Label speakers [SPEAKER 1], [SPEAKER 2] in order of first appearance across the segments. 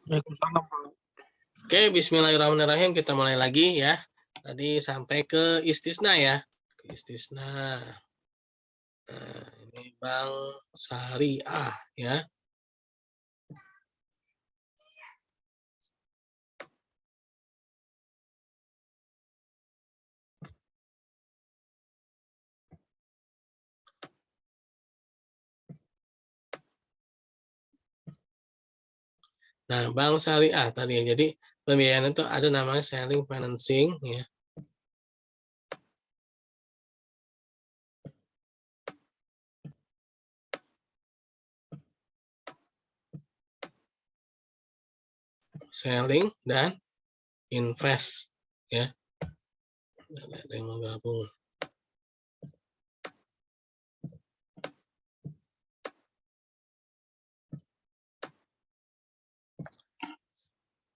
[SPEAKER 1] Waalaikumsalam, Pak.
[SPEAKER 2] Oke, bismillahirrahmanirrahim. Kita mulai lagi ya. Tadi sampai ke istisna ya. Ke istisna. Nah, ini Bank Syariah ya. Nah, Bank Syariah tadi ya. Jadi pembiayaan itu ada namanya selling financing ya. Selling dan invest ya. Ada yang mau gabung.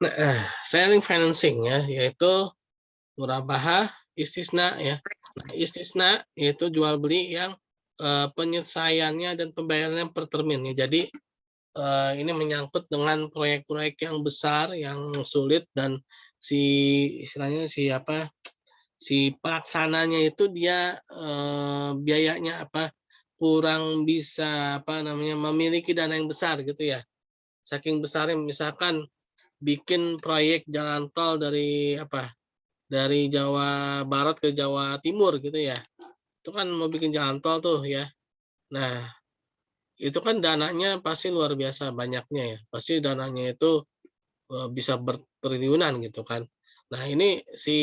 [SPEAKER 2] Nah, selling financing ya, yaitu murabahah, istisna ya. Nah, istisna yaitu jual beli yang penyelesaiannya dan pembayarannya per termin ya. Jadi ini menyangkut dengan proyek-proyek yang besar, yang sulit, dan istilahnya si pelaksananya itu dia biayanya kurang bisa memiliki dana yang besar gitu ya. Saking besarnya misalkan bikin proyek jalan tol dari Jawa Barat ke Jawa Timur gitu ya. Itu kan mau bikin jalan tol tuh ya. Nah, itu kan dananya pasti luar biasa banyaknya ya. Pasti dananya itu bisa bertriliunan gitu kan. Nah, ini si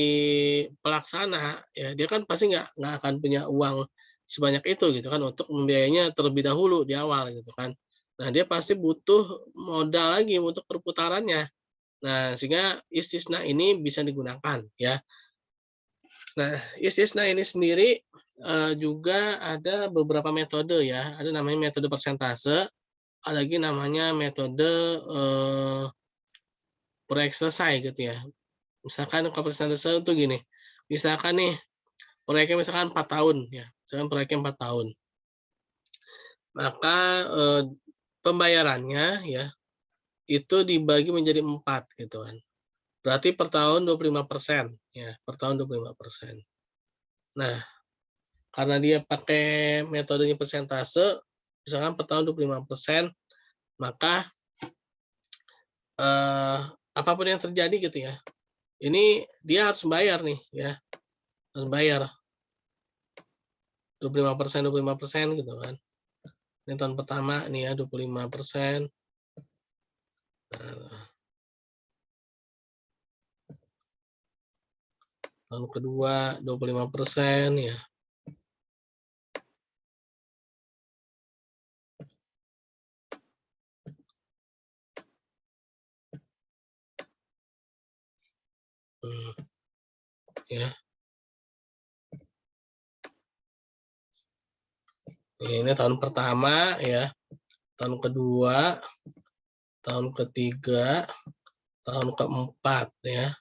[SPEAKER 2] pelaksana ya dia kan pasti nggak akan punya uang sebanyak itu gitu kan untuk membiayainya terlebih dahulu di awal gitu kan. Nah, dia pasti butuh modal lagi untuk perputarannya. Nah, sehingga istisna ini bisa digunakan ya. Nah, istisna ini sendiri juga ada beberapa metode ya. Ada namanya metode persentase, ada lagi namanya metode proyek selesai gitu ya. Misalkan kalau persentase itu gini, misalkan nih proyeknya misalkan 4 tahun ya, misalkan proyeknya 4 tahun. Maka pembayarannya ya itu dibagi menjadi 4 gitu kan. Berarti per tahun 25% ya, per tahun 25%. Nah, karena dia pakai metodenya persentase, misalkan per tahun 25%, maka apapun yang terjadi gitu ya, ini dia harus bayar nih ya, harus bayar 25% gitu kan. Ini tahun pertama nih ya 25%. Nah, tahun kedua 25% ya. Ya. Ini tahun pertama ya, tahun kedua, tahun ketiga, tahun keempat ya.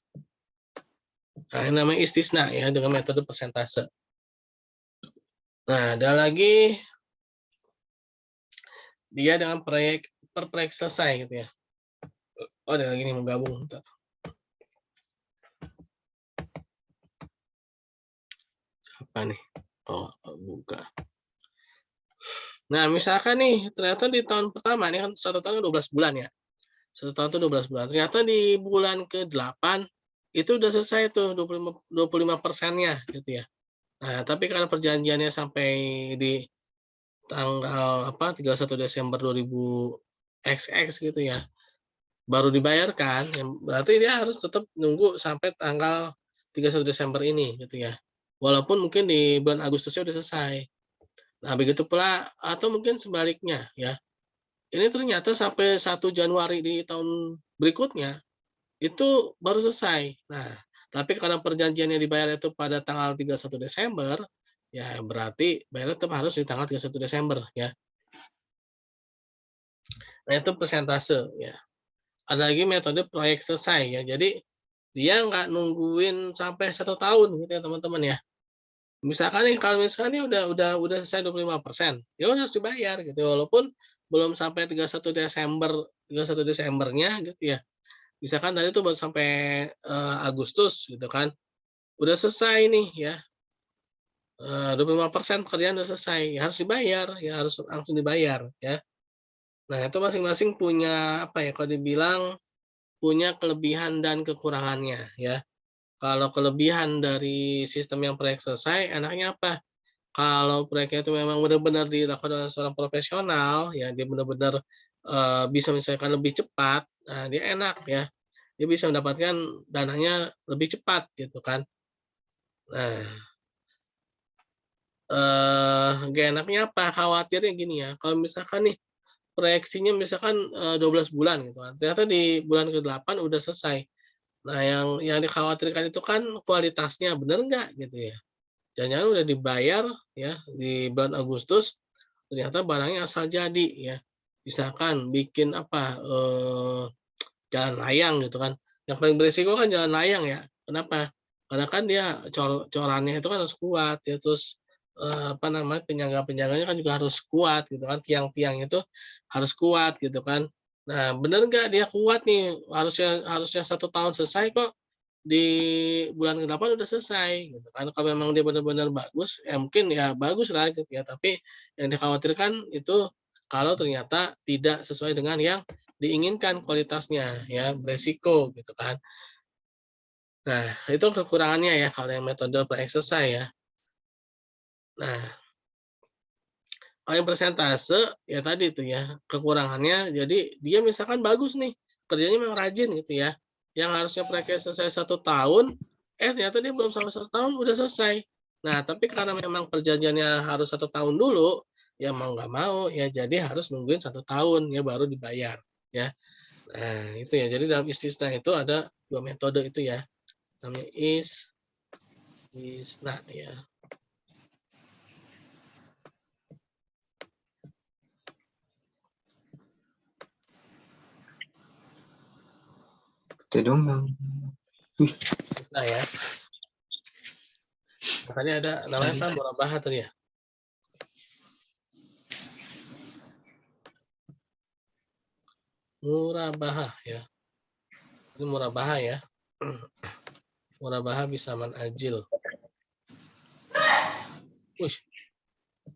[SPEAKER 2] Nah, ini namanya istisna ya dengan metode persentase. Nah, ada lagi dia dengan proyek per proyek selesai gitu ya. Oh, ada lagi nih mau gabung. Bentar. Siapa nih? Oh, buka. Nah, misalkan nih ternyata di tahun pertama ini kan 1 tahun 12 bulan ya. 1 tahun itu 12 bulan. Ternyata di bulan ke-8 itu udah selesai tuh 25%-nya gitu ya. Nah, tapi karena perjanjiannya sampai di tanggal 31 Desember 2000 XX gitu ya, baru dibayarkan, berarti dia harus tetap nunggu sampai tanggal 31 Desember ini gitu ya. Walaupun mungkin di bulan Agustusnya udah selesai. Nah, begitu pula atau mungkin sebaliknya ya. Ini ternyata sampai 1 Januari di tahun berikutnya itu baru selesai. Nah, tapi karena perjanjiannya dibayar itu pada tanggal 31 Desember, ya berarti bayarnya tetap harus di tanggal 31 Desember ya. Nah, itu persentase ya. Ada lagi metode proyek selesai ya. Jadi dia nggak nungguin sampai 1 tahun gitu ya teman-teman ya. Misalkan nih kalau misalkan ini udah selesai 25%, ya udah harus dibayar gitu. Walaupun belum sampai 31 Desembernya gitu ya. Misalkan tadi tuh baru sampai, Agustus gitu kan, udah selesai nih ya, 25% pekerjaan udah selesai, ya harus dibayar, ya harus langsung dibayar ya. Nah itu masing-masing punya apa ya, kalau dibilang punya kelebihan dan kekurangannya ya. Kalau kelebihan dari sistem yang proyek selesai enaknya apa? Kalau proyeknya itu memang benar-benar dilakukan oleh seorang profesional, ya dia benar-benar, bisa menyelesaikan lebih cepat, nah dia enak ya, dia bisa mendapatkan dananya lebih cepat gitu kan. Nah, nggak enaknya apa, khawatirnya gini ya, kalau misalkan nih proyeksinya misalkan, 12 bulan gitu kan, ternyata di bulan ke-8 udah selesai. Nah yang dikhawatirkan itu kan kualitasnya, bener nggak gitu ya. Jangan-jangan udah dibayar ya di bulan Agustus, ternyata barangnya asal jadi ya. Misalkan bikin apa, jalan layang gitu kan, yang paling beresiko kan jalan layang ya. Kenapa? Karena kan dia corannya itu kan harus kuat ya, terus, apa namanya, penyangga-penyangganya kan juga harus kuat gitu kan, tiang-tiang itu harus kuat gitu kan. Nah, bener nggak dia kuat nih, harusnya harusnya 1 tahun selesai kok di bulan ke-8 udah selesai gitu kan. Kalau memang dia benar-benar bagus, ya mungkin ya bagus lah gitu ya, tapi yang dikhawatirkan itu kalau ternyata tidak sesuai dengan yang diinginkan kualitasnya ya, beresiko gitu kan. Nah, itu kekurangannya ya kalau yang metode per-exercise ya. Nah, kalau yang persentase ya tadi tuh ya, kekurangannya jadi dia misalkan bagus nih, kerjanya memang rajin gitu ya, yang harusnya proyeknya selesai 1 tahun, ternyata dia belum sampai 1 tahun udah selesai. Nah, tapi karena memang perjanjiannya harus 1 tahun dulu, ya mau nggak mau ya jadi harus nungguin 1 tahun ya baru dibayar ya. Nah, itu ya. Jadi dalam istisna itu ada 2 metode itu ya. Namanya istisna ya.
[SPEAKER 1] Oke dong, Bang.
[SPEAKER 2] Istisna ya. Makanya ada namanya apa? Murabahah tadi ya. Murabahah ya. Ini murabahah ya. Murabahah bisaman ajil. Wih,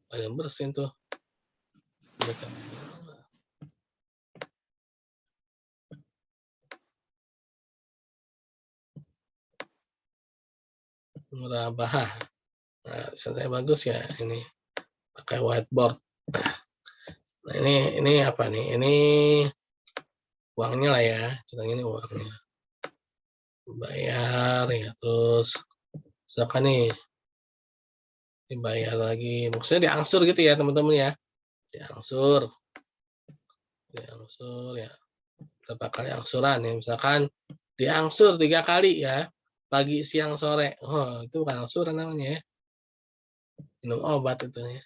[SPEAKER 2] ada yang bersin tuh. Baca. Murabahah. Nah, tulisan saya bagus ya ini. Pakai whiteboard. Nah, ini apa nih? Ini uangnya lah ya. Ceritanya ini uangnya. Bayar ya, terus misalkan nih dibayar lagi. Maksudnya diangsur gitu ya, teman-teman ya. Diangsur. Diangsur ya. Berapa kali angsuran ya, misalkan diangsur 3 kali ya, pagi, siang, sore. Oh, itu bukan angsuran namanya ya, minum obat itu ya.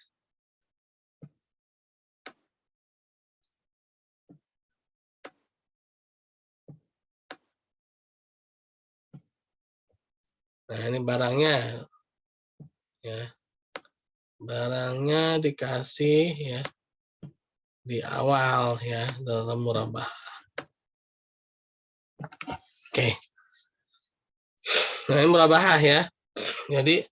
[SPEAKER 2] Nah, ini barangnya ya. Barangnya dikasih ya di awal ya dalam murabah. Oke. Nah, ini murabahah ya. Jadi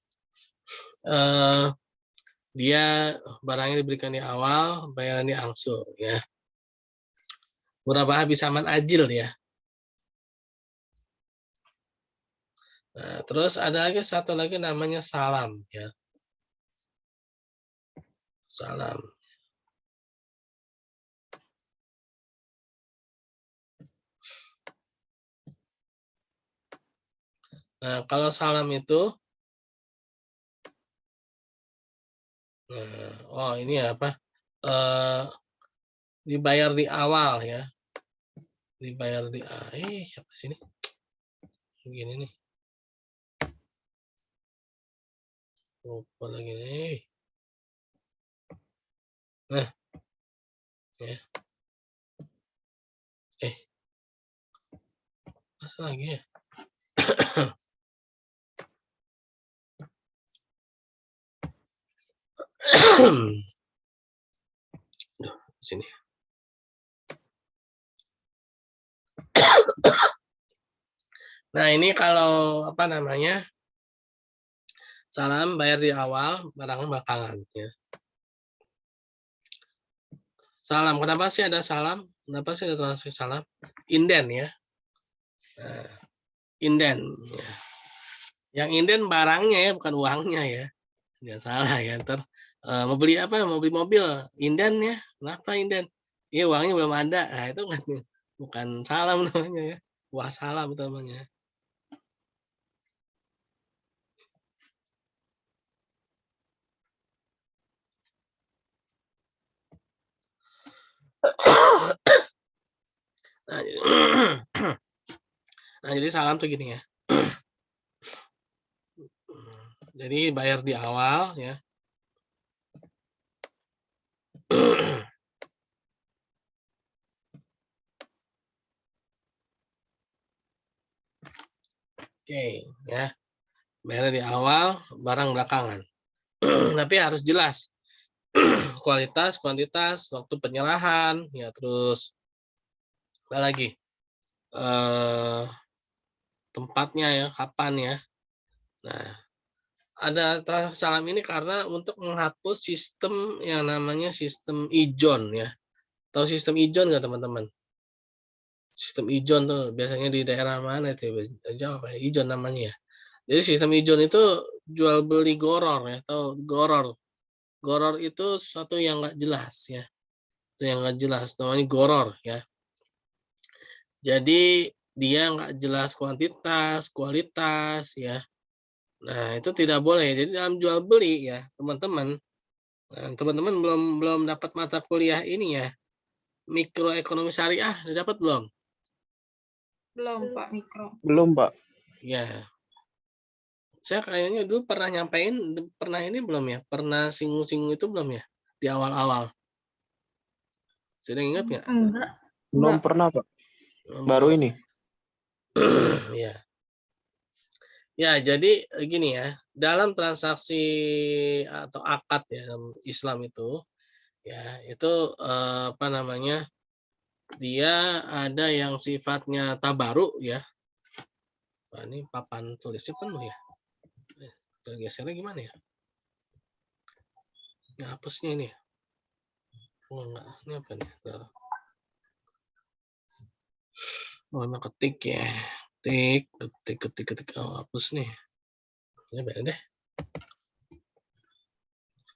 [SPEAKER 2] dia barangnya diberikan di awal, bayaran di angsur ya. Murabahah bisaman ajil ya. Nah, terus ada lagi satu lagi namanya salam ya. Salam. Nah, kalau salam itu oh ini ya apa, dibayar di awal ya, dibayar di siapa sih ini? Begini nih. Lupa lagi nih. Nah, ya. Masa lagi ya? Duh, sini. Nah, ini kalau apa namanya? Salam bayar di awal, barang belakangan ya. Salam, kenapa sih ada salam? Kenapa sih ada transaksi salam? Inden ya. Nah, inden ya. Yang inden barangnya ya, bukan uangnya ya. Nggak salah ya. Ntar mau beli apa? Mau beli mobil, inden ya. Kenapa inden? Iya, uangnya belum ada. Nah, itu kan bukan salam namanya ya. Wassalam namanya. Nah, jadi, nah, jadi salam tuh gini ya. Jadi bayar di awal ya. Oke ya. Bayar di awal, barang belakangan. Tapi harus jelas. Kualitas, kuantitas, waktu penyerahan, ya terus apa lagi? Tempatnya ya, kapan ya. Nah, ada salam ini karena untuk menghapus sistem yang namanya sistem ijon ya. Tahu sistem ijon nggak teman-teman? Sistem ijon tuh biasanya di daerah mana itu ya? Apa ya? Ijon namanya ya. Jadi sistem ijon itu jual beli goror ya, atau goror. Goror itu sesuatu yang nggak jelas ya. Itu yang nggak jelas namanya goror ya. Jadi dia nggak jelas kuantitas, kualitas ya. Nah, itu tidak boleh. Jadi dalam jual beli ya, teman-teman. Nah, teman-teman belum dapat mata kuliah ini ya. Mikroekonomi syariah, udah dapat belum?
[SPEAKER 1] Belum, Pak, mikro.
[SPEAKER 3] Belum, Pak.
[SPEAKER 2] Ya. Saya kayaknya dulu pernah nyampein, pernah ini belum ya? Pernah singgung-singgung itu belum ya? Di awal-awal. Sudah ingat nggak?
[SPEAKER 1] Enggak.
[SPEAKER 3] Belum pernah, Pak. Baru ini.
[SPEAKER 2] Ya. Ya, jadi gini ya, dalam transaksi atau akad ya dalam Islam itu, ya itu apa namanya? Dia ada yang sifatnya tabaruk ya. Wah, ini papan tulisnya penuh ya. Tergesernya gimana ya? Ngapusnya ini ya? Oh enggak, ini apa nih? Oh, ketik ya. Ketik. Oh, hapus nih. Ya, bener deh.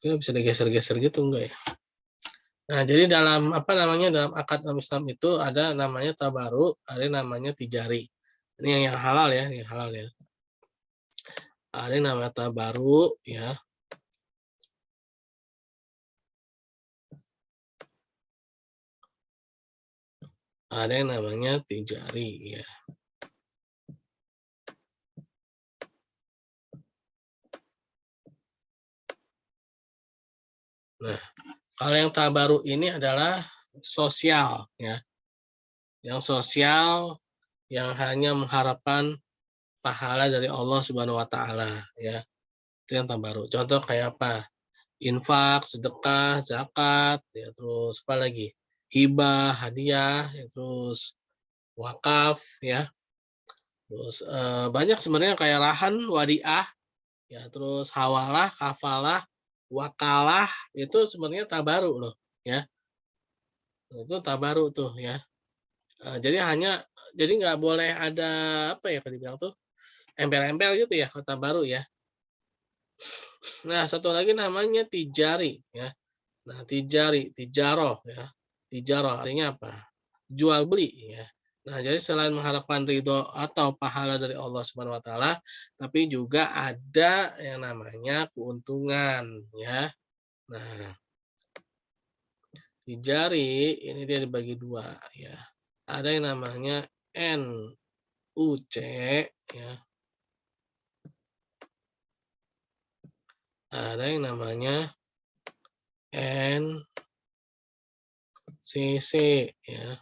[SPEAKER 2] Kita bisa digeser-geser gitu enggak ya? Nah, jadi dalam apa namanya dalam akad Islam itu ada namanya tabaruk, ada namanya tijari. Ini yang halal ya, yang halal ya. Ada yang namanya tabaruk ya. Ada yang namanya tijari ya. Nah, kalau yang tabaruk ini adalah sosial ya. Yang sosial yang hanya mengharapkan pahala dari Allah Subhanahu wa taala ya. Itu yang tabaruk. Contoh kayak apa? Infak, sedekah, zakat, ya terus apa lagi? Hibah, hadiah, ya, terus wakaf ya. Terus banyak sebenarnya kayak rahan, wadiah, ya terus hawalah, kafalah, wakalah itu sebenarnya tabaruk loh ya. Itu tabaruk tuh ya. Jadi nggak boleh ada apa ya kalau dibilang tuh embel-embel gitu ya kata baru ya. Nah, satu lagi namanya tijari ya. Nah, tijaroh ya. Tijaroh artinya apa? Jual beli ya. Nah, jadi selain mengharapkan ridho atau pahala dari Allah Subhanahu wa taala, tapi juga ada yang namanya keuntungan ya. Nah, tijari ini dia dibagi dua ya. Ada yang namanya NUC ya. Ada yang namanya NCC ya.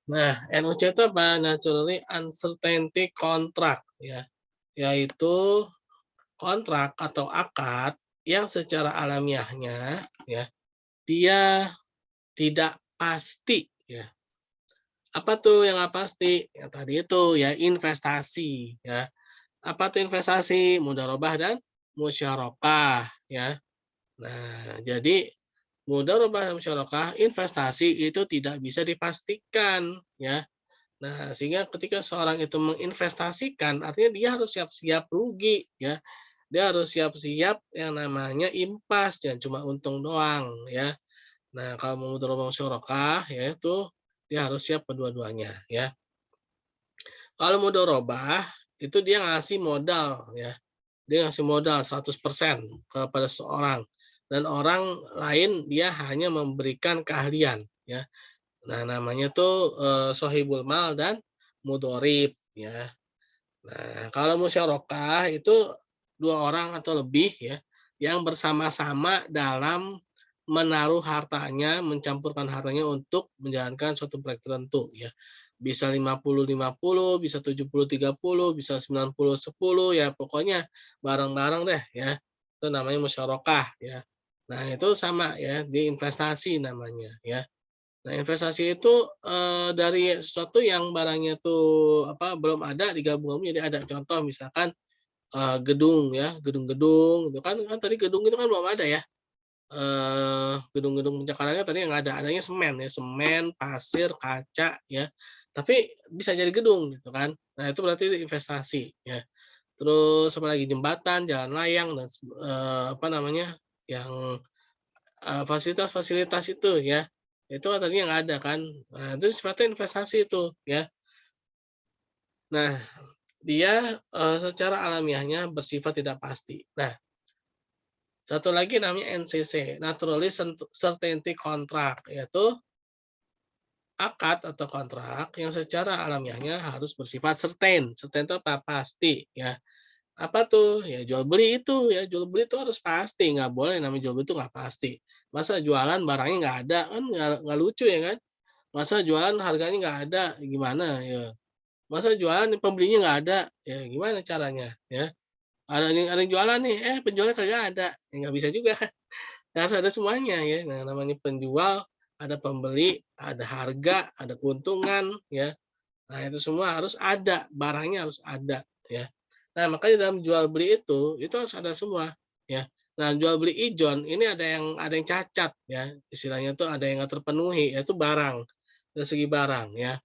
[SPEAKER 2] Nah, NUC itu apa? Naturally Uncertainty Contract ya, yaitu kontrak atau akad yang secara alamiahnya ya dia tidak pasti ya. Apa tuh yang nggak pasti? Yang tadi itu ya investasi ya. Apa tuh investasi? Mudharabah dan musyarakah ya. Nah, jadi mudharabah dan musyarakah investasi itu tidak bisa dipastikan ya. Nah, sehingga ketika seorang itu menginvestasikan artinya dia harus siap-siap rugi ya. Dia harus siap-siap yang namanya impas, jangan cuma untung doang ya. Nah, kalau mau mudharabah musyarakah yaitu dia harus siap kedua-duanya ya. Kalau mudharabah itu dia ngasih modal ya. Dia ngasih modal 100% kepada seorang dan orang lain dia hanya memberikan keahlian ya. Nah, namanya tuh sohibul mal dan mudorib ya. Nah, kalau musyarakah itu dua orang atau lebih ya yang bersama-sama dalam menaruh hartanya, mencampurkan hartanya untuk menjalankan suatu proyek tertentu ya. Bisa 50-50, bisa 70-30, bisa 90-10 ya pokoknya bareng-bareng deh ya. Itu namanya musyarakah ya. Nah, itu sama ya, di investasi namanya ya. Nah, investasi itu dari sesuatu yang barangnya tuh apa belum ada digabung-gabung jadi ada. Contoh misalkan gedung ya, gedung-gedung itu kan tadi gedung itu kan belum ada ya. Gedung-gedung pencakarannya tadi yang ada, adanya semen ya, semen, pasir, kaca ya. Tapi bisa jadi gedung gitu kan. Nah, itu berarti investasi ya. Terus apalagi jembatan, jalan layang dan apa namanya yang fasilitas-fasilitas itu ya. Itu kan tadinya nggak ada kan. Nah, itu sifatnya investasi itu ya. Nah, dia secara alamiahnya bersifat tidak pasti. Nah, satu lagi namanya NCC, Naturally Certainty Contract, yaitu akad atau kontrak yang secara alamiahnya harus bersifat certain. Certain itu apa? Pasti ya. Apa tuh? Ya jual beli itu ya, jual beli itu harus pasti, nggak boleh namanya jual beli itu nggak pasti. Masa jualan barangnya nggak ada kan nggak lucu ya kan? Masa jualan harganya nggak ada, gimana ya? Masa jualan pembelinya nggak ada, ya gimana caranya ya? Ada yang jualan nih, penjualnya kagak ada, ya nggak bisa juga kan. Harus ada semuanya ya. Nah, namanya penjual, ada pembeli, ada harga, ada keuntungan ya. Nah, itu semua harus ada, barangnya harus ada ya. Nah, makanya dalam jual beli itu harus ada semua ya. Nah, jual beli ijon ini ada yang cacat ya. Istilahnya tuh ada yang nggak terpenuhi, yaitu barang, dari segi barang ya.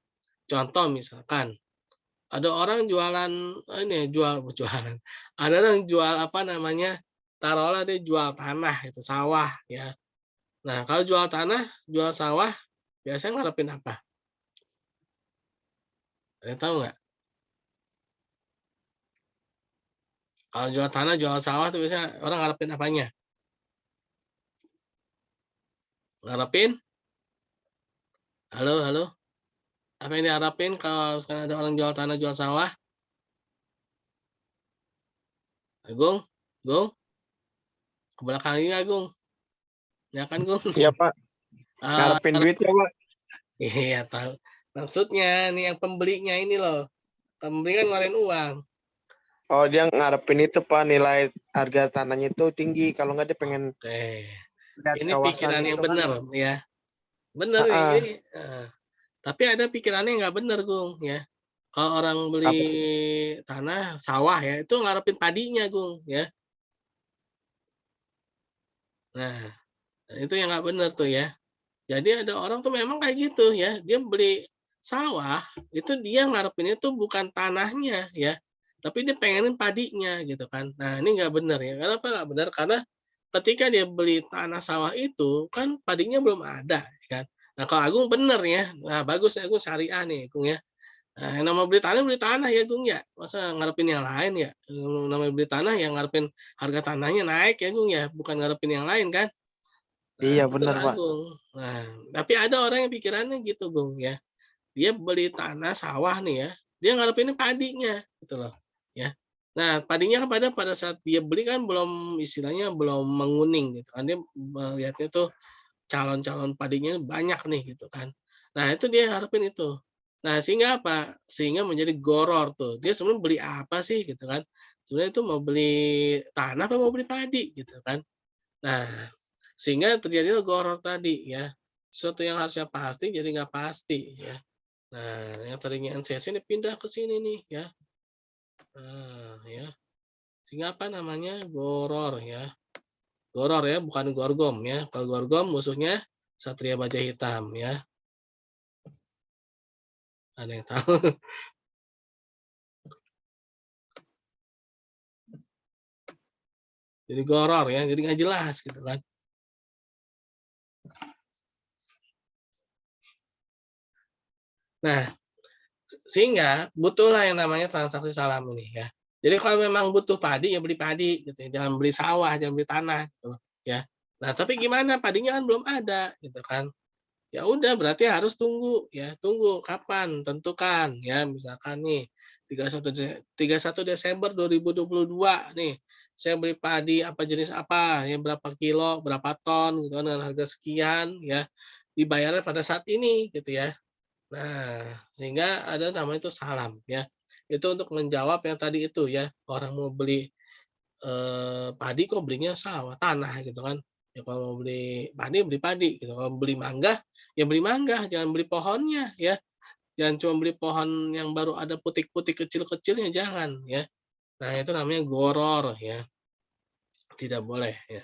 [SPEAKER 2] Contoh misalkan ada orang jualan ini jualan. Ada orang jual apa namanya? Taruhlah dia jual tanah itu sawah ya. Nah, kalau jual tanah, jual sawah biasanya ngarepin apa? Ada yang tahu nggak? Kalau jual tanah, jual sawah tuh biasanya orang ngarepin apanya? Ngarepin? Halo, halo. Apa yang diharapin kalau sekarang ada orang jual tanah, jual sawah? Agung, Gung, ke belakang ini Agung. Ya kan, Gung?
[SPEAKER 3] Iya, Pak.
[SPEAKER 2] Ah,
[SPEAKER 3] Ngarepin duit ya, Pak.
[SPEAKER 2] iya tahu. Maksudnya nih yang pembelinya ini loh. Pembeli kan ngeluarin uang.
[SPEAKER 3] Oh, dia ngarepin itu, Pak, nilai harga tanahnya itu tinggi. Kalau nggak dia pengen
[SPEAKER 2] Oke.
[SPEAKER 3] lihat
[SPEAKER 2] Ini pikiran
[SPEAKER 3] kawasan
[SPEAKER 2] yang
[SPEAKER 3] itu kan.
[SPEAKER 2] benar ya. Benar
[SPEAKER 3] Heeh.
[SPEAKER 2] ini. Tapi ada pikirannya yang nggak benar, Gung ya. Kalau orang beli
[SPEAKER 3] Apa tuh?
[SPEAKER 2] tanah sawah ya, itu ngarepin padinya, Gung ya. Nah, itu yang nggak benar tuh ya. Jadi ada orang tuh memang kayak gitu ya, dia beli sawah, itu dia ngarepinnya tuh bukan tanahnya ya, tapi dia pengenin padinya gitu kan. Nah, ini nggak benar ya. Kenapa nggak benar? Karena ketika dia beli tanah sawah itu kan padinya belum ada kan. Nah, kalau Agung bener ya. Nah, bagus ya Agung syariah nih, Agung ya. Nah, yang namanya beli tanah ya, Gung ya. Masa ngarepin yang lain ya? Namanya beli tanah yang ngarepin harga tanahnya naik ya, Gung ya, bukan ngarepin yang lain kan? Nah,
[SPEAKER 3] Iya,
[SPEAKER 2] betul
[SPEAKER 3] benar, Pak.
[SPEAKER 2] Agung. Nah, tapi ada orang yang pikirannya gitu, Gung ya. Dia beli tanah sawah nih ya, dia ngarepinnya padinya gitu loh, ya. Nah, padinya kan pada saat dia beli kan belum istilahnya belum menguning gitu kan. Dia melihatnya tuh calon-calon padinya banyak nih gitu kan. Nah, itu dia harapin itu. Nah, sehingga apa? Sehingga menjadi goror tuh. Dia sebenarnya beli apa sih gitu kan? Sebenarnya itu mau beli tanah apa mau beli padi gitu kan. Nah, sehingga terjadilah goror tadi ya. sesuatu yang harusnya pasti jadi nggak pasti ya. Nah, yang tadinya NCC ini pindah ke sini nih ya. Nah, ya. Sehingga apa namanya? Goror ya. Goror ya, bukan gorgom ya. Kalau gorgom musuhnya Satria Baja Hitam ya. Ada yang tahu? Jadi goror ya, jadi nggak jelas gitu kan. Nah, sehingga butuhlah yang namanya transaksi salam ini ya. Jadi kalau memang butuh padi ya beli padi gitu ya. Jangan beli sawah, jangan beli tanah gitu ya. Nah, tapi gimana padinya kan belum ada gitu kan. Ya udah berarti harus tunggu ya. Tunggu kapan? Tentukan ya. Misalkan nih 31 Desember 2022 nih. Saya beli padi apa jenis apa, ya berapa kilo, berapa ton gitu kan dengan harga sekian ya. Dibayarnya pada saat ini gitu ya. Nah, sehingga ada namanya itu salam ya. Itu untuk menjawab yang tadi itu ya, orang mau beli padi kok belinya sawah, tanah gitu kan. Ya kalau mau beli padi gitu. Kalau beli mangga, ya beli mangga, jangan beli pohonnya ya. Jangan cuma beli pohon yang baru ada putik-putik kecil-kecilnya jangan ya. Nah, itu namanya goror ya. Tidak boleh ya.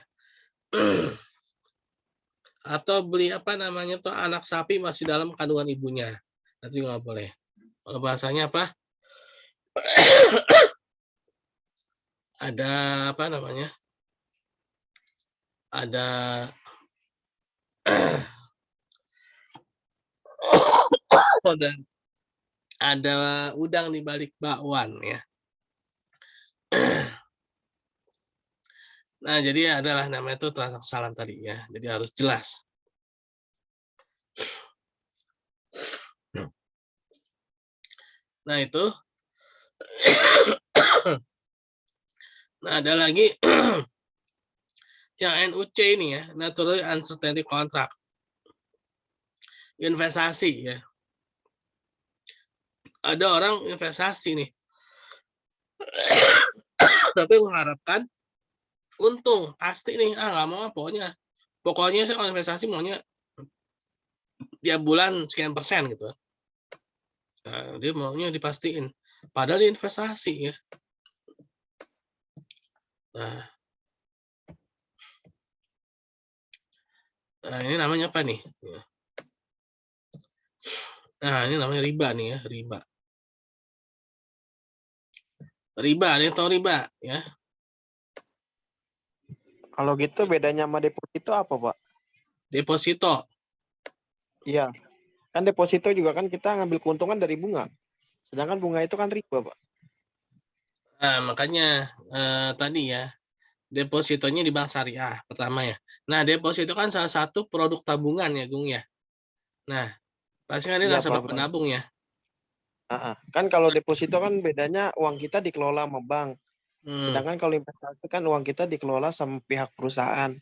[SPEAKER 2] Atau beli apa namanya tuh anak sapi masih dalam kandungan ibunya. Itu juga nggak boleh. Kalau bahasanya apa? Ada apa namanya? Ada dan ada udang di balik bakwan ya. Nah, jadi adalah namanya itu transaksi salam tadi ya. Jadi harus jelas. Nah, itu. Nah, ada lagi yang NUC ini ya, Natural Uncertainty Contract. Investasi ya. Ada orang investasi nih. Tapi mengharapkan untung pasti nih, nggak mau pokoknya saya kalau investasi maunya tiap bulan sekian persen gitu. Nah, dia maunya dipastiin padahal dia investasi ya. Nah, ini namanya apa nih? Nah, ini namanya riba nih ya, riba. Riba, ada yang tahu riba ya?
[SPEAKER 3] Kalau gitu bedanya sama deposito apa, Pak?
[SPEAKER 2] Deposito.
[SPEAKER 3] Iya. Kan deposito juga kan kita ngambil keuntungan dari bunga. Sedangkan bunga itu kan riba, Pak.
[SPEAKER 2] Nah, makanya tadi ya, depositonya di bank syariah pertama ya. Nah, deposito kan salah satu produk tabungan ya, Gung ya. Nah, pasti kan dia
[SPEAKER 3] Iya,
[SPEAKER 2] nasabah
[SPEAKER 3] Pak.
[SPEAKER 2] penabung ya.
[SPEAKER 3] Kan kalau deposito kan bedanya uang kita dikelola sama bank. Sedangkan kalau investasi kan uang kita dikelola sama pihak perusahaan.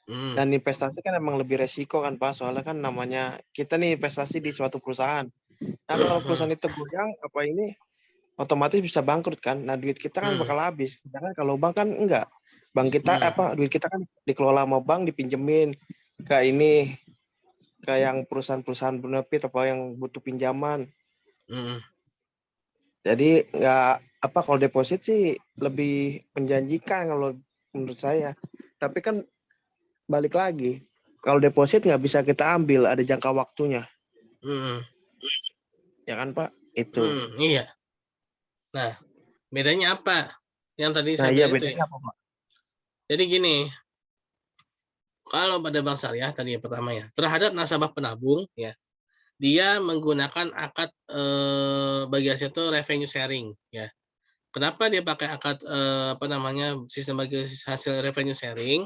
[SPEAKER 3] Dan investasi kan emang lebih resiko kan, Pak. Soalnya kan namanya kita nih investasi di suatu perusahaan. Nah, kalau perusahaan itu goyang otomatis bisa bangkrut kan. Nah, duit kita kan bakal habis. Sedangkan kalau bank kan enggak. Bank kita duit kita kan dikelola sama bank, dipinjemin ke yang perusahaan-perusahaan bonafit apa yang butuh pinjaman. Jadi kalau deposit sih lebih menjanjikan kalau menurut saya. Tapi kan balik lagi, kalau deposit nggak bisa kita ambil, ada jangka waktunya. Ya kan, Pak? Itu.
[SPEAKER 2] Iya. Nah, bedanya apa? Yang tadi saya
[SPEAKER 3] iya,
[SPEAKER 2] bilang itu
[SPEAKER 3] bedanya
[SPEAKER 2] ya.
[SPEAKER 3] apa, Pak?
[SPEAKER 2] Jadi gini, kalau pada bank syariah tadi yang pertama ya, terhadap nasabah penabung ya, dia menggunakan akad bagi hasil itu revenue sharing ya. Kenapa dia pakai akad sistem bagi hasil revenue sharing?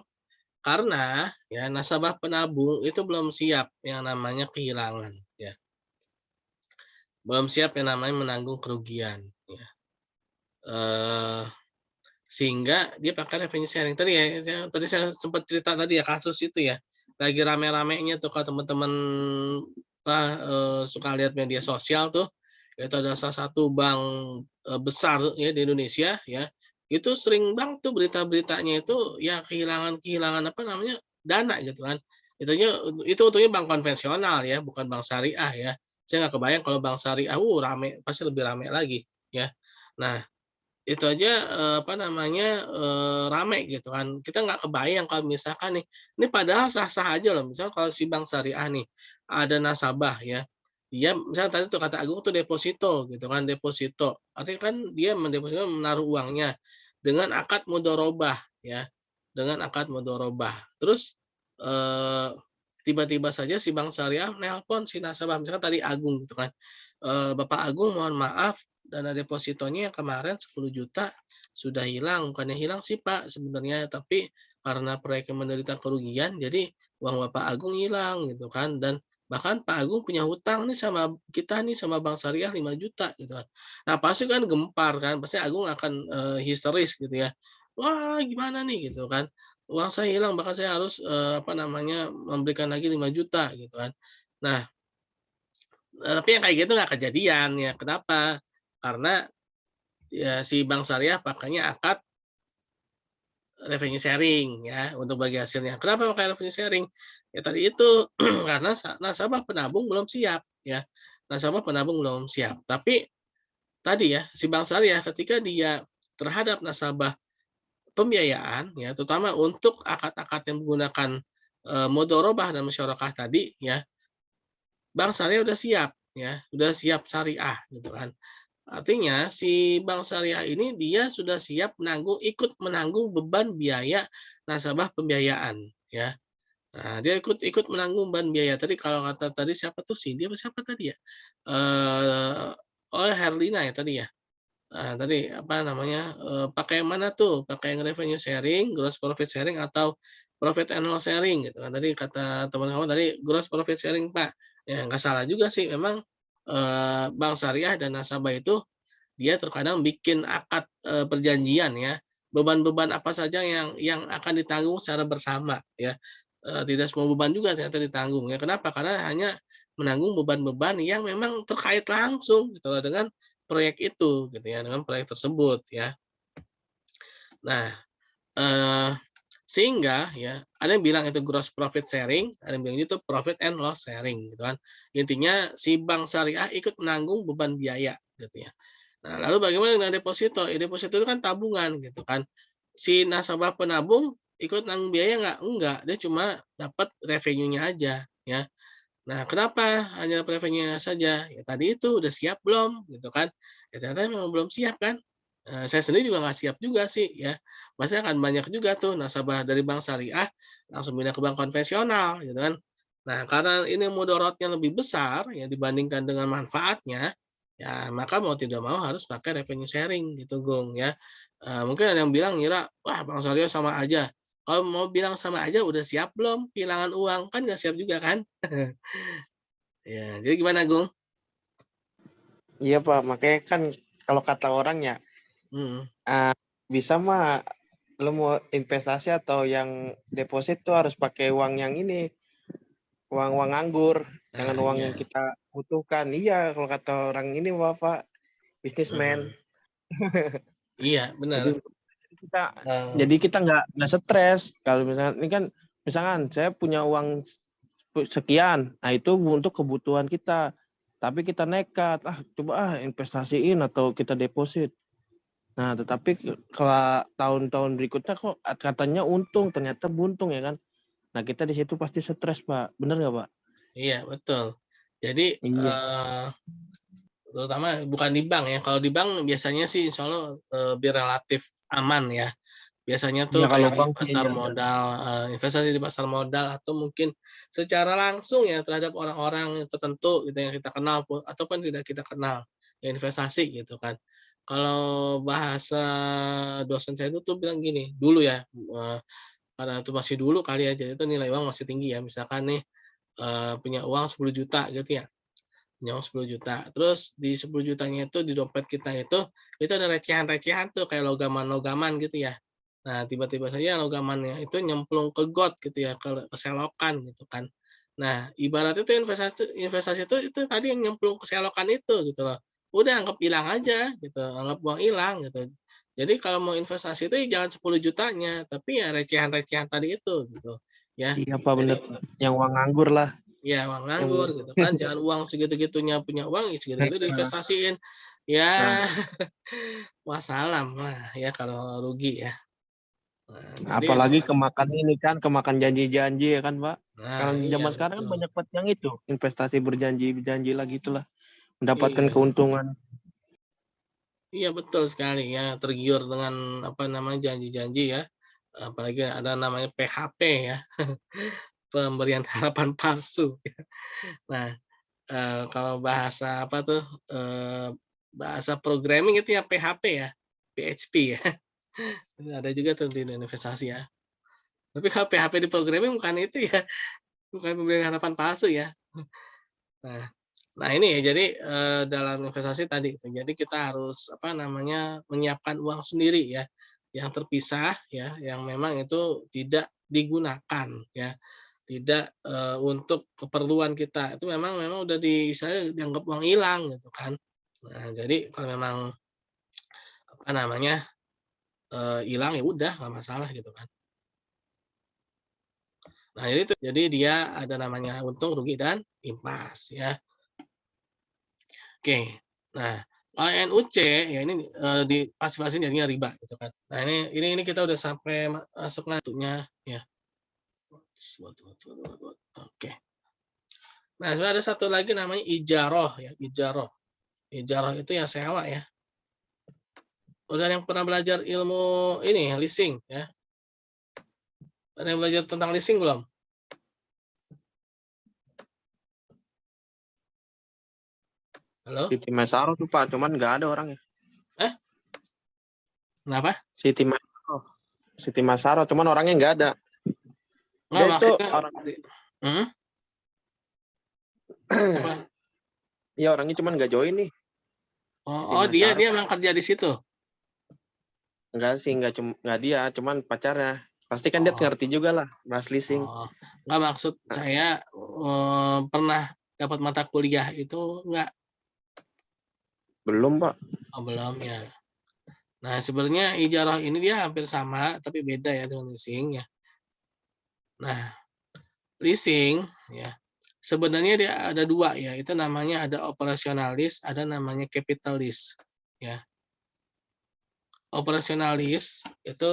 [SPEAKER 2] Karena ya nasabah penabung itu belum siap yang namanya kehilangan ya. Belum siap yang namanya menanggung kerugian ya. Sehingga dia pakai revenue sharing. Tadi saya sempat cerita tadi ya kasus itu ya. Lagi rame-ramenya tuh kalau teman-teman suka lihat media sosial tuh, itu ada salah satu bank besar ya di Indonesia ya. Itu sering banget tuh berita-beritanya itu ya kehilangan dana gitu kan. Itu untungnya bank konvensional ya, bukan bank syariah ya. Saya nggak kebayang kalau bank syariah, rame, pasti lebih rame lagi ya. Nah, itu aja, rame gitu kan. Kita nggak kebayang kalau misalkan nih, ini padahal sah-sah aja loh, misalnya kalau si bank syariah nih, ada nasabah ya, dia misalnya tadi tuh kata Agung tuh deposito gitu kan, deposito. Artinya kan dia mendeposito menaruh uangnya dengan akad mudharabah ya, dengan akad mudharabah. Terus, eee, tiba-tiba saja si bank syariah nelpon si nasabah, misalkan tadi Agung gitu kan, "Bapak Agung mohon maaf, dana depositonya yang kemarin 10 juta sudah hilang." Bukannya hilang sih Pak sebenarnya, tapi karena proyeknya menderita kerugian, jadi uang Bapak Agung hilang gitu kan, dan bahkan Pak Agung punya hutang nih sama kita nih, sama bank syariah 5 juta gitu kan. Nah pasti kan gempar kan, pasti Agung akan, histeris gitu ya. "Wah gimana nih?" Gitu kan. "Uang saya hilang, bahkan saya harus, memberikan lagi 5 juta gitu kan. Nah, tapi yang kayak gitu nggak kejadian ya, kenapa? Karena ya si bank syariah pakainya akad revenue sharing ya, untuk bagi hasilnya. Kenapa pakai revenue sharing? Ya tadi itu, karena nasabah penabung belum siap ya, nasabah penabung belum siap. Tapi tadi ya, si bank syariah ketika dia terhadap nasabah pembiayaan ya, terutama untuk akad-akad yang menggunakan, mudharabah dan musyarakah tadi ya, bank syariah udah siap ya, udah siap syariah gitu kan. Artinya si bank syariah ini dia sudah siap ikut menanggung beban biaya nasabah pembiayaan ya. Nah, dia ikut ikut menanggung beban biaya. Tadi kalau kata tadi siapa tuh, Cindy apa siapa tadi ya? Eee, oh Herlina ya tadi ya? Tadi apa namanya, pakai yang mana tuh? Pakai yang revenue sharing, gross profit sharing, atau profit and loss sharing gitu kan. Tadi kata teman kamu tadi gross profit sharing, Pak. Ya nggak salah juga sih memang, bank syariah dan nasabah itu dia terkadang bikin akad, perjanjian ya, beban-beban apa saja yang akan ditanggung secara bersama ya, tidak semua beban juga ternyata ditanggung ya. Kenapa? Karena hanya menanggung beban-beban yang memang terkait langsung gitu loh dengan proyek itu gitu ya, dengan proyek tersebut ya. Nah, eee, sehingga ya ada yang bilang itu gross profit sharing, ada yang bilang itu profit and loss sharing gitu kan. Intinya si bank syariah ikut menanggung beban biaya gitu ya. Nah, lalu bagaimana dengan deposito? Ya, deposito itu kan tabungan gitu kan. Si nasabah penabung ikut nanggung biaya nggak? Enggak, dia cuma dapat revenue-nya aja ya. Nah, kenapa hanya revenue-nya saja? Ya tadi itu udah siap belum gitu kan. Ya ternyata memang belum siap kan. Saya sendiri juga nggak siap juga sih ya. Pasti akan banyak juga tuh nasabah dari bank syariah langsung pindah ke bank konvensional gitu kan. Nah, karena ini mudorotnya lebih besar ya dibandingkan dengan manfaatnya, ya maka mau tidak mau harus pakai revenue sharing gitu, Gung, ya. Mungkin ada yang bilang ngira, "Wah, bank syariah sama aja." Kalau mau bilang sama aja udah siap belum kehilangan uang? Kan nggak siap juga kan? Ya, jadi gimana, Gung?
[SPEAKER 3] Iya Pak, makanya kan kalau kata orang ya,
[SPEAKER 2] Mhm.
[SPEAKER 3] bisa mah lo mau investasi atau yang deposit tuh harus pakai uang yang ini, uang-uang nganggur, jangan
[SPEAKER 2] Nah,
[SPEAKER 3] uang yang
[SPEAKER 2] iya.
[SPEAKER 3] kita butuhkan. Iya, kalau kata orang ini Bapak, bisnismen.
[SPEAKER 2] Mhm. Iya,
[SPEAKER 3] Jadi
[SPEAKER 2] benar.
[SPEAKER 3] kita
[SPEAKER 2] Eee,
[SPEAKER 3] jadi kita nggak stres kalau misalnya ini kan misalkan saya punya uang sekian, nah itu untuk kebutuhan kita. Tapi kita nekat, coba investasiin atau kita deposit. Nah, tetapi kalau tahun-tahun berikutnya kok katanya untung, ternyata buntung ya kan. Nah, kita di situ pasti stres, Pak. Bener nggak, Pak?
[SPEAKER 2] iya, betul. Jadi,
[SPEAKER 3] Iya.
[SPEAKER 2] terutama bukan di bank ya, kalau di bank biasanya sih insya Allah, lebih relatif aman ya. Biasanya tuh
[SPEAKER 3] Iya kalau
[SPEAKER 2] kayak di
[SPEAKER 3] bank sih
[SPEAKER 2] pasar
[SPEAKER 3] iya.
[SPEAKER 2] modal, investasi di pasar modal atau mungkin secara langsung ya terhadap orang-orang tertentu gitu yang kita kenal ataupun tidak kita kenal, ya investasi gitu kan. Kalau bahasa dosen saya itu tuh bilang gini, dulu ya, karena itu masih dulu kali ya, jadi itu nilai uang masih tinggi ya, misalkan nih, punya uang 10 juta gitu ya, punya uang 10 juta, terus di 10 jutanya itu di dompet kita itu ada recehan-recehan tuh kayak logaman-logaman gitu ya. Nah, tiba-tiba saja logamannya itu nyemplung ke got gitu ya, ke selokan gitu kan. Nah, ibaratnya itu investasi investasi itu tadi yang nyemplung ke selokan itu gitu loh. Udah anggap hilang aja gitu, anggap uang hilang gitu. Jadi kalau mau investasi itu jangan 10 jutanya, tapi ya recehan-recehan tadi itu gitu. ya.
[SPEAKER 3] Iya Pak, bener. Yang uang nganggur lah.
[SPEAKER 2] Ya, uang nganggur gitu kan. Jangan uang segitu-gitunya punya uang, segitu-gitu diinvestasiin. Ya, wassalam lah ya kalau rugi ya. Nah, jadi
[SPEAKER 3] Apalagi kemakan ini kan, kemakan janji-janji ya kan Pak. Kalau
[SPEAKER 2] iya
[SPEAKER 3] zaman sekarang kan
[SPEAKER 2] betul.
[SPEAKER 3] banyak banget yang itu, investasi berjanji-janji lah gitulah. Mendapatkan
[SPEAKER 2] Iya.
[SPEAKER 3] keuntungan.
[SPEAKER 2] Iya betul sekali ya, tergiur dengan apa namanya janji-janji ya. Apalagi ada namanya PHP ya, pemberian harapan palsu. Nah, kalau bahasa apa tuh, bahasa programming itu ya PHP ya, PHP ya. Ada juga tuh di investasi ya. Tapi kalau PHP di programming bukan itu ya, bukan pemberian harapan palsu ya. Nah nah ini ya jadi, dalam investasi tadi gitu, jadi kita harus apa namanya, menyiapkan uang sendiri ya, yang terpisah ya, yang memang itu tidak digunakan ya, tidak, untuk keperluan kita, itu memang memang udah istilahnya dianggap uang hilang gitu kan. Nah jadi kalau memang apa namanya, hilang ya udah nggak masalah gitu kan. Nah jadi dia ada namanya untung, rugi, dan impas ya. Oke. Nah, kalau NUC ya ini, di pasif-pasif jadinya riba gitu kan. Nah ini kita udah sampai masuk ngantuknya ya. Oke. Nah, sebenarnya ada satu lagi namanya ijaroh ya, ijaroh. Ijaroh itu ya sewa ya. Udah yang pernah belajar ilmu ini leasing ya? Ada yang belajar tentang leasing belum? Halo?
[SPEAKER 3] Siti Mesaro tuh Pak, cuman nggak ada orangnya.
[SPEAKER 2] Eh? Kenapa?
[SPEAKER 3] Siti Mesaro. Siti Mesaro, cuman orangnya nggak ada.
[SPEAKER 2] Enggak
[SPEAKER 3] Dia itu
[SPEAKER 2] maksudnya
[SPEAKER 3] orang
[SPEAKER 2] hmm? Apa?
[SPEAKER 3] Iya orangnya cuman nggak join nih.
[SPEAKER 2] Oh, dia memang kerja di situ.
[SPEAKER 3] Enggak sih, nggak dia, cuman pacarnya. Pasti kan dia
[SPEAKER 2] Oh.
[SPEAKER 3] ngerti juga lah, bahas leasing.
[SPEAKER 2] Oh, enggak maksud saya pernah dapat mata kuliah itu enggak?
[SPEAKER 3] Belum Pak.
[SPEAKER 2] Oh, belum ya. Nah, sebenarnya ijarah ini dia hampir sama tapi beda ya dengan leasing ya. Nah, leasing ya. Sebenarnya dia ada dua ya, itu namanya ada operasionalis, ada namanya kapitalis ya. Operasionalis itu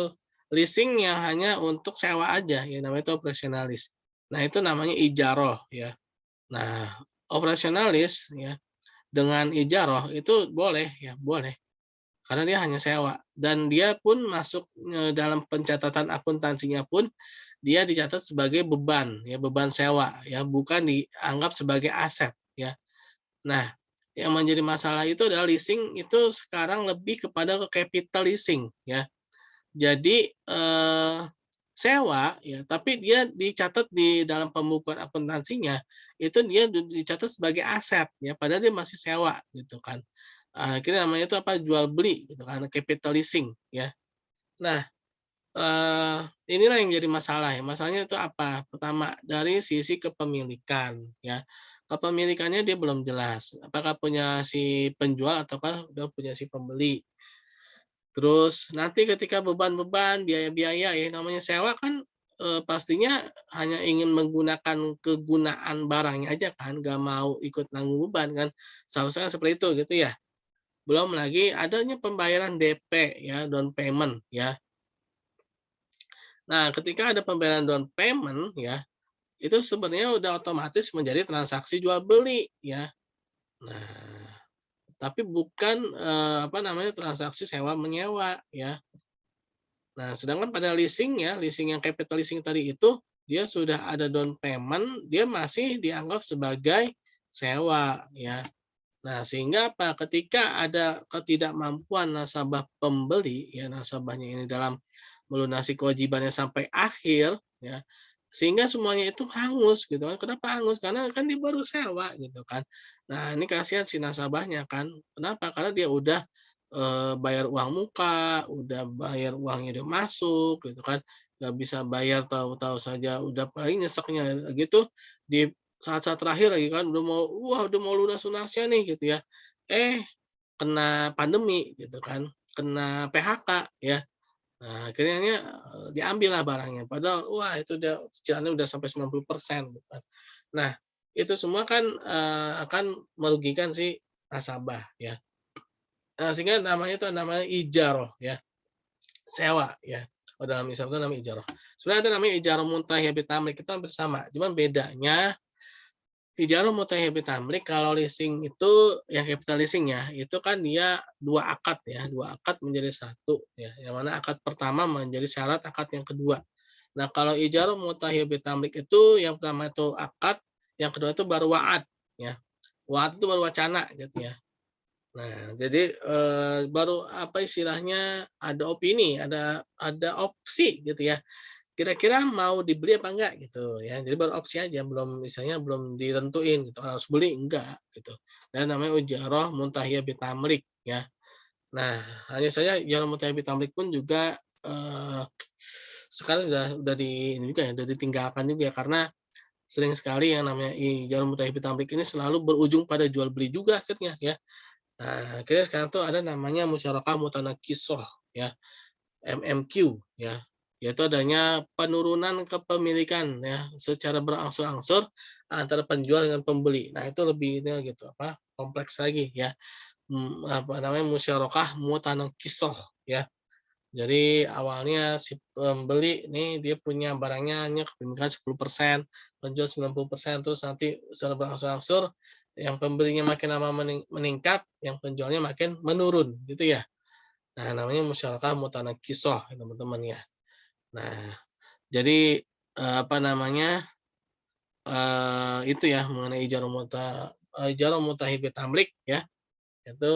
[SPEAKER 2] leasing yang hanya untuk sewa aja ya namanya itu operasionalis. Nah, itu namanya ijarah ya. Nah, operasionalis ya dengan ijarah itu boleh ya, boleh. Karena dia hanya sewa dan dia pun masuk dalam pencatatan akuntansinya pun dia dicatat sebagai beban ya, beban sewa ya, bukan dianggap sebagai aset ya. Nah, yang menjadi masalah itu adalah leasing itu sekarang lebih kepada ke capital leasing ya. Jadi sewa ya, tapi dia dicatat di dalam pembukuan akuntansinya itu dia dicatat sebagai aset ya, padahal dia masih sewa gitu kan. Akhirnya namanya itu apa jual beli gitu kan, capital leasing ya. Nah, inilah yang menjadi masalah ya. Masalahnya itu apa? Pertama dari sisi kepemilikan ya. Kepemilikannya dia belum jelas. Apakah punya si penjual ataukah udah punya si pembeli. Terus nanti ketika beban-beban, biaya-biaya ya namanya sewa kan, pastinya hanya ingin menggunakan kegunaan barangnya aja kan, nggak mau ikut nanggung beban kan, seharusnya kan seperti itu gitu ya. Belum lagi adanya pembayaran DP ya, down payment ya. Nah ketika ada pembayaran down payment ya, itu sebenarnya udah otomatis menjadi transaksi jual beli ya. Nah, tapi bukan, apa namanya, transaksi sewa menyewa ya. Nah, sedangkan pada leasing ya, leasing yang capital leasing tadi itu, dia sudah ada down payment, dia masih dianggap sebagai sewa ya. Nah, sehingga apa? Ketika ada ketidakmampuan nasabah pembeli ya, nasabahnya ini dalam melunasi kewajibannya sampai akhir ya, sehingga semuanya itu hangus gitu kan. Kenapa hangus? Karena kan dia baru sewa gitu kan. Nah, ini kasihan si nasabahnya kan. Kenapa? Karena dia udah bayar uang muka, udah bayar uangnya udah masuk gitu kan, nggak bisa bayar tahu-tahu saja udah paling nyeseknya gitu di saat-saat terakhir lagi kan udah mau lunas-lunasnya nih gitu ya. Kena pandemi gitu kan, kena PHK ya. Nah, akhirnya diambil lah barangnya. Padahal wah itu cicilannya udah sampai 90% gitu kan. Nah, itu semua kan akan merugikan si nasabah ya. Nah, sehingga namanya ijarah ya, sewa ya. Oh, dalam Islam itu namanya ijarah. Sebenarnya ada namanya ijarah muntahiyah bitamlik, itu hampir sama. Cuman bedanya ijarah muntahiyah bitamlik kalau leasing itu yang capital leasing ya, itu kan dia 2 akad ya, 2 akad menjadi 1 ya. Yang mana akad pertama menjadi syarat akad yang kedua. Nah, kalau ijarah muntahiyah bitamlik itu yang pertama itu akad, yang kedua itu baru wa'ad ya. Wa'ad itu baru wacana gitu ya. Nah, jadi baru apa istilahnya ada opini, ada opsi gitu ya. Kira-kira mau dibeli apa enggak gitu ya. Jadi baru opsi aja, belum misalnya belum ditentuin gitu, harus beli enggak gitu. Dan namanya ujarah muntahiyah bitamlik ya. Nah, hanya saja ujarah muntahiyah bitamlik pun juga sekarang udah ini juga ya, udah ditinggalkan juga ya, karena sering sekali yang namanya ujarah muntahiyah bitamlik ini selalu berujung pada jual beli juga akhirnya ya. Nah, akhirnya sekarang tuh ada namanya musyarakah mutanakisah ya, MMQ ya, yaitu adanya penurunan kepemilikan ya secara berangsur-angsur antara penjual dengan pembeli. Nah, itu lebih ini gitu apa, kompleks lagi ya. Apa namanya musyarakah mutanakisah ya. Jadi awalnya si pembeli nih dia punya barangnya hanya kepemilikan 10%, penjual 90%, terus nanti secara berangsur-angsur yang pembelinya makin lama meningkat, yang penjualnya makin menurun gitu ya. Nah, namanya musyarakah mutanakisah teman-teman ya. Nah, jadi apa namanya itu ya mengenai ijarah mutahibit tamlik ya. Itu